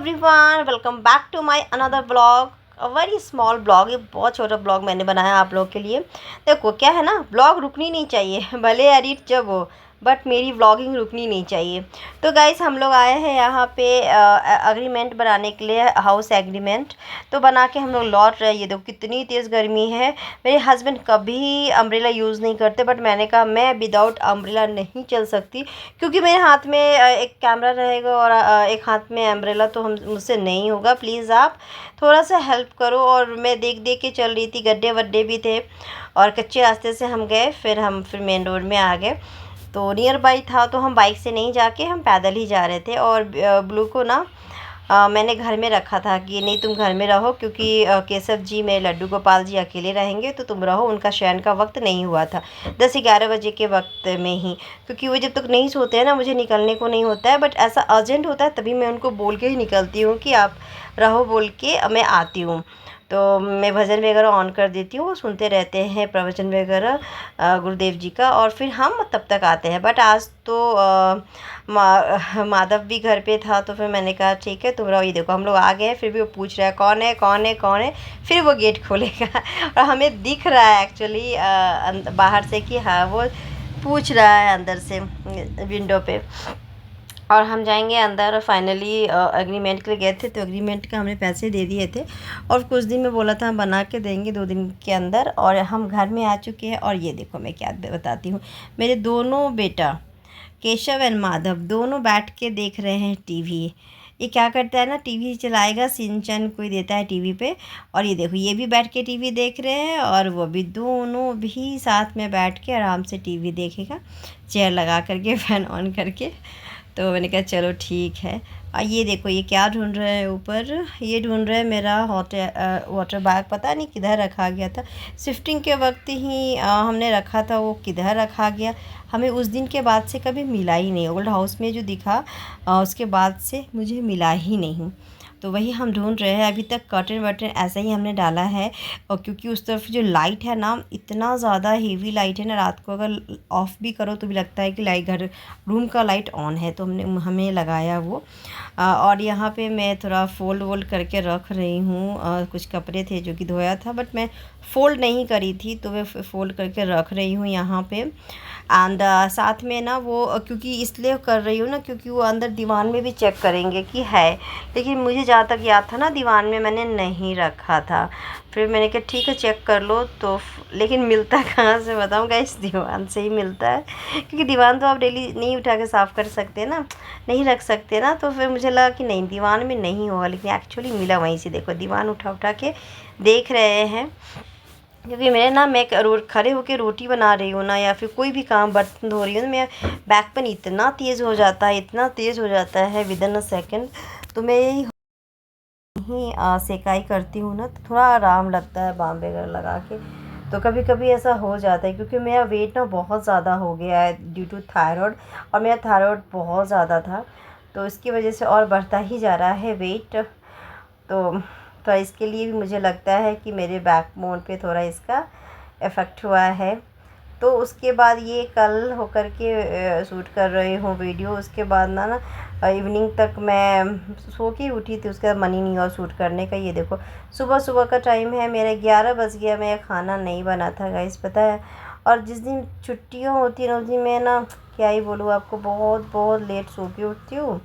Everyone, welcome back to my another blog. A very small blog, ये बहुत छोटा blog मैंने बनाया आप लोग के लिए। देखो क्या है ना, ब्लॉग रुकनी नहीं चाहिए भले एडिट जब हो, बट मेरी व्लॉगिंग रुकनी नहीं चाहिए। तो गाइस हम लोग आए हैं यहाँ पे एग्रीमेंट बनाने के लिए, हाउस एग्रीमेंट। तो बना के हम लोग लौट रहे हैं। ये देखो कितनी तेज़ गर्मी है। मेरे हस्बैंड कभी अम्ब्रेला यूज़ नहीं करते, बट मैंने कहा मैं विदाउट अम्ब्रेला नहीं चल सकती, क्योंकि मेरे हाथ में एक कैमरा रहेगा और एक हाथ में अम्ब्रेला, तो हम मुझसे नहीं होगा। प्लीज़ आप थोड़ा सा हेल्प करो। और मैं देख देख के चल रही थी, गड्ढे वड्ढे भी थे और कच्चे रास्ते से हम गए, फिर मेन रोड में आ गए। तो नियर बाई था, तो हम बाइक से नहीं जाके हम पैदल ही जा रहे थे। और ब्लू को ना मैंने घर में रखा था कि नहीं तुम घर में रहो, क्योंकि केशव जी मेरे लड्डू गोपाल जी अकेले रहेंगे तो तुम रहो। उनका शयन का वक्त नहीं हुआ था, 10-11 बजे के वक्त में ही, क्योंकि वो जब तक नहीं सोते हैं ना, मुझे निकलने को नहीं होता है। बट ऐसा अर्जेंट होता है तभी मैं उनको बोल के ही निकलती हूँ कि आप रहो, बोल के मैं आती हूँ। तो मैं भजन वगैरह ऑन कर देती हूँ, वो सुनते रहते हैं प्रवचन वगैरह गुरुदेव जी का, और फिर हम तब तक आते हैं। बट आज तो माधव भी घर पे था, तो फिर मैंने कहा ठीक है तुम रहो। ये देखो हम लोग आ गए हैं, फिर भी वो पूछ रहा है कौन है कौन है कौन है। फिर वो गेट खोलेगा और हमें दिख रहा है एक्चुअली बाहर से कि हाँ वो पूछ रहा है अंदर से विंडो पे। और हम जाएंगे अंदर। फाइनली एग्रीमेंट के लिए गए थे, तो एग्रीमेंट का हमने पैसे दे दिए थे और कुछ दिन में बोला था हम बना के देंगे 2 दिन के अंदर। और हम घर में आ चुके हैं। और ये देखो मैं क्या बताती हूँ, मेरे दोनों बेटा केशव एंड माधव दोनों बैठ के देख रहे हैं टीवी। ये क्या करता है ना, टीवी चलाएगा, सिंचन कोई देता है टीवी पे, और ये देखो ये भी बैठ के टीवी देख रहे हैं और वो भी, दोनों भी साथ में बैठ के आराम से टीवी देखेगा, चेयर लगा करके फैन ऑन करके। तो मैंने कहा चलो ठीक है। और ये देखो ये क्या ढूंढ रहे हैं ऊपर, ये ढूंढ रहे हैं मेरा हॉट वाटर बैग, पता नहीं किधर रखा गया था। शिफ्टिंग के वक्त ही हमने रखा था, वो किधर रखा गया हमें उस दिन के बाद से कभी मिला ही नहीं। ओल्ड हाउस में जो दिखा उसके बाद से मुझे मिला ही नहीं। तो वही हम ढूंढ रहे हैं। अभी तक कर्टन वर्टन ऐसा ही हमने डाला है, और क्योंकि उस तरफ जो लाइट है ना, इतना ज़्यादा हेवी लाइट है ना, रात को अगर ऑफ़ भी करो तो भी लगता है कि लाइट घर रूम का लाइट ऑन है, तो हमें लगाया वो। और यहाँ पे मैं थोड़ा फ़ोल्ड वोल्ड करके रख रही हूँ। कुछ कपड़े थे जो कि धोया था, बट मैं फ़ोल्ड नहीं करी थी, तो मैं फ़ोल्ड करके रख रही हूँ यहाँ पे। एंड साथ में ना वो क्योंकि इसलिए कर रही हूँ ना, क्योंकि वो अंदर दीवान में भी चेक करेंगे कि है, लेकिन मुझे जहाँ तक याद था ना, दीवान में मैंने नहीं रखा था। फिर मैंने कहा ठीक है चेक कर लो। तो लेकिन मिलता कहाँ से बताऊँ गाइस, दीवान से ही मिलता है, क्योंकि दीवान तो आप डेली नहीं उठा के साफ़ कर सकते ना, नहीं रख सकते ना। तो फिर मुझे लगा कि नहीं दीवान में नहीं होगा, लेकिन एक्चुअली मिला वहीं से। देखो दीवान उठा उठा के देख रहे हैं, क्योंकि मैं खड़े होकर रोटी बना रही हूँ ना, या फिर कोई भी काम बर्तन धो रही हूँ, मेरा बैक पेन इतना तेज़ हो जाता है, इतना तेज़ हो जाता है विदिन अ सेकेंड। तो मैं यही सेकाई करती हूँ ना, तो थोड़ा आराम लगता है बाम वगैरह लगा के। तो कभी कभी ऐसा हो जाता है, क्योंकि मेरा वेट ना बहुत ज़्यादा हो गया है ड्यू टू थायराइड, और मेरा थायराइड बहुत ज़्यादा था, तो इसकी वजह से और बढ़ता ही जा रहा है वेट। तो इसके लिए भी मुझे लगता है कि मेरे बैकबोन पे थोड़ा इसका इफ़ेक्ट हुआ है। तो उसके बाद ये कल होकर के शूट कर रही हूँ वीडियो। उसके बाद ना इवनिंग तक मैं सो के उठी थी, उसके बाद मन ही नहीं हुआ शूट करने का। ये देखो सुबह सुबह का टाइम है, मेरा 11 बज गया, मेरा खाना नहीं बना था गाइस, पता है। और जिस दिन छुट्टियाँ होती हैं ना, उस दिन मैं ना क्या ही बोलूँ आपको, बहुत बहुत लेट सो के उठती हूँ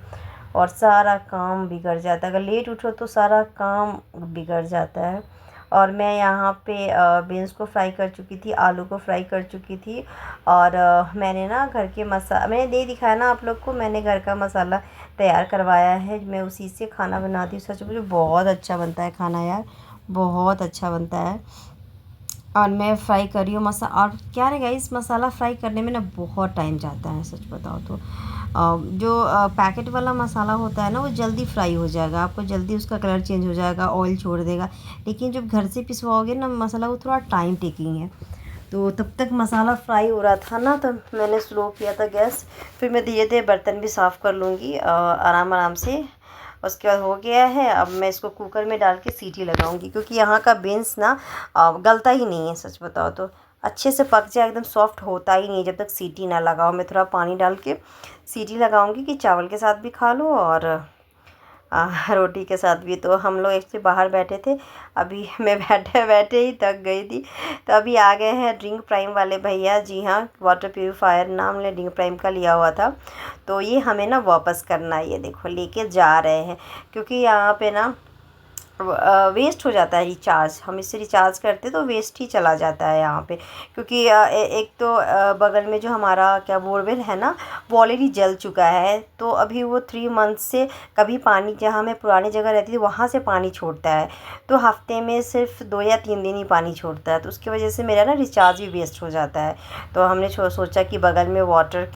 और सारा काम बिगड़ जाता है। अगर लेट उठो तो सारा काम बिगड़ जाता है। और मैं यहाँ पे बीन्स को फ्राई कर चुकी थी, आलू को फ्राई कर चुकी थी। और मैंने ना घर के मैंने दे दिखाया ना आप लोग को, मैंने घर का मसाला तैयार करवाया है, मैं उसी से खाना बनाती हूँ। सच मुझे बहुत अच्छा बनता है खाना यार, बहुत अच्छा बनता है। और मैं फ्राई कर रही हूँ और क्या है गाइस, मसाला फ्राई करने में ना बहुत टाइम जाता है, सच बताओ तो। जो पैकेट वाला मसाला होता है ना, वो जल्दी फ्राई हो जाएगा, आपको जल्दी उसका कलर चेंज हो जाएगा, ऑयल छोड़ देगा। लेकिन जब घर से पिसवाओगे ना मसाला, वो थोड़ा टाइम टेकिंग है। तो तब तक मसाला फ्राई हो रहा था ना, तो मैंने स्लो किया था गैस। फिर मैं धीरे धीरे बर्तन भी साफ़ कर लूँगी आराम आराम से। उसके बाद हो गया है, अब मैं इसको कुकर में डाल के सीटी लगाऊंगी, क्योंकि यहाँ का बीन्स ना गलता ही नहीं है, सच बताओ तो। अच्छे से पक जाए, एकदम सॉफ्ट होता ही नहीं जब तक सीटी ना लगाओ। मैं थोड़ा पानी डाल के सीटी लगाऊंगी कि चावल के साथ भी खा लो और रोटी के साथ भी। तो हम लोग एक्चुअली बाहर बैठे थे, अभी मैं बैठे बैठे ही थक गई थी। तो अभी आ गए हैं ड्रिंक प्राइम वाले भैया, जी हाँ, वाटर प्यूरीफायर नाम ले ड्रिंक प्राइम का लिया हुआ था। तो ये हमें ना वापस करना है, ये देखो लेके जा रहे हैं, क्योंकि यहाँ पे ना वेस्ट हो जाता है रिचार्ज। हम इससे रिचार्ज करते तो वेस्ट ही चला जाता है यहाँ पे, क्योंकि एक तो बगल में जो हमारा क्या बोरवेल है ना, वो ऑलरेडी जल चुका है। तो अभी वो 3 मंथ से कभी पानी, जहाँ मैं पुरानी जगह रहती थी वहाँ से पानी छोड़ता है, तो हफ्ते में सिर्फ 2 या 3 दिन ही पानी छोड़ता है। तो उसकी वजह से मेरा ना रिचार्ज भी वेस्ट हो जाता है। तो हमने सोचा कि बगल में वाटर